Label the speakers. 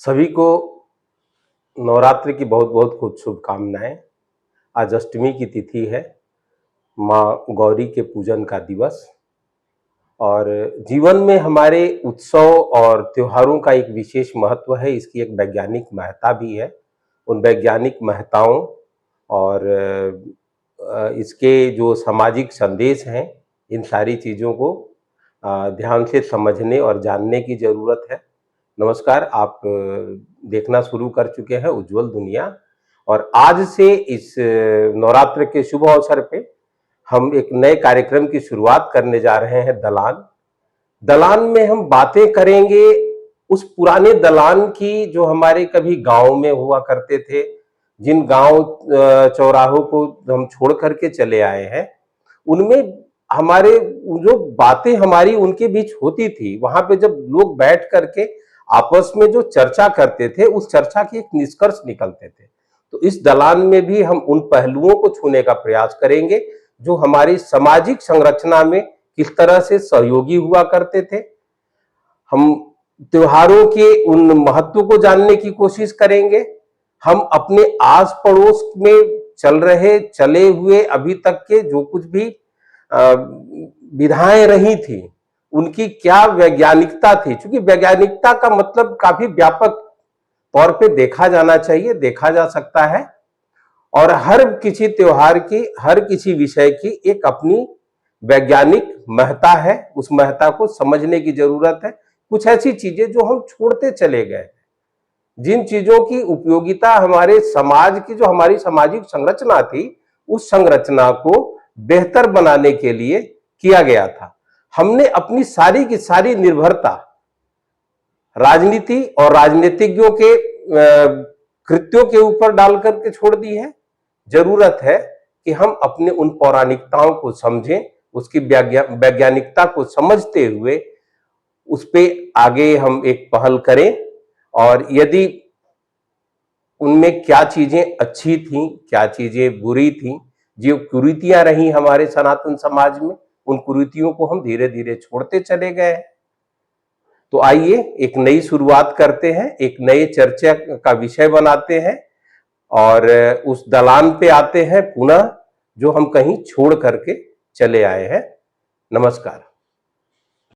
Speaker 1: सभी को नवरात्रि की बहुत बहुत खूब शुभकामनाएं। आज अष्टमी की तिथि है, माँ गौरी के पूजन का दिवस। और जीवन में हमारे उत्सव और त्योहारों का एक विशेष महत्व है। इसकी एक वैज्ञानिक महत्ता भी है। उन वैज्ञानिक महत्ताओं और इसके जो सामाजिक संदेश हैं, इन सारी चीज़ों को ध्यान से समझने और जानने की ज़रूरत है। नमस्कार, आप देखना शुरू कर चुके हैं उज्जवल दुनिया, और आज से इस नवरात्र के शुभ अवसर पे हम एक नए कार्यक्रम की शुरुआत करने जा रहे हैं। दलान में हम बातें करेंगे उस पुराने दलान की जो हमारे कभी गांव में हुआ करते थे, जिन गांव चौराहों को हम छोड़ करके चले आए हैं, उनमें हमारे जो बातें हमारी उनके बीच होती थी, वहां पे जब लोग बैठ करके आपस में जो चर्चा करते थे, उस चर्चा के एक निष्कर्ष निकलते थे। तो इस दलान में भी हम उन पहलुओं को छूने का प्रयास करेंगे जो हमारी सामाजिक संरचना में किस तरह से सहयोगी हुआ करते थे। हम त्योहारों के उन महत्व को जानने की कोशिश करेंगे। हम अपने आस पड़ोस में चले हुए अभी तक के जो कुछ भी विधाएं रही थी, उनकी क्या वैज्ञानिकता थी। क्योंकि वैज्ञानिकता का मतलब काफी व्यापक तौर पे देखा जाना चाहिए, देखा जा सकता है। और हर किसी त्योहार की, हर किसी विषय की एक अपनी वैज्ञानिक महत्ता है। उस महत्ता को समझने की जरूरत है। कुछ ऐसी चीजें जो हम छोड़ते चले गए, जिन चीजों की उपयोगिता हमारे समाज की, जो हमारी सामाजिक संरचना थी, उस संरचना को बेहतर बनाने के लिए किया गया था। हमने अपनी सारी की सारी निर्भरता राजनीति और राजनीतिज्ञों के कृत्यों के ऊपर डाल करके छोड़ दी है। जरूरत है कि हम अपने उन पौराणिकताओं को समझें, उसकी वैज्ञानिकता को समझते हुए उस पे आगे हम एक पहल करें। और यदि उनमें क्या चीजें अच्छी थी, क्या चीजें बुरी थी, जो कुरीतियां रही हमारे सनातन समाज में, उन कुरीतियों को हम धीरे धीरे छोड़ते चले गए। तो आइए एक नई शुरुआत करते हैं, एक नए चर्चा का विषय बनाते हैं और उस दलान पे आते हैं पुनः, जो हम कहीं छोड़ करके चले आए हैं। नमस्कार।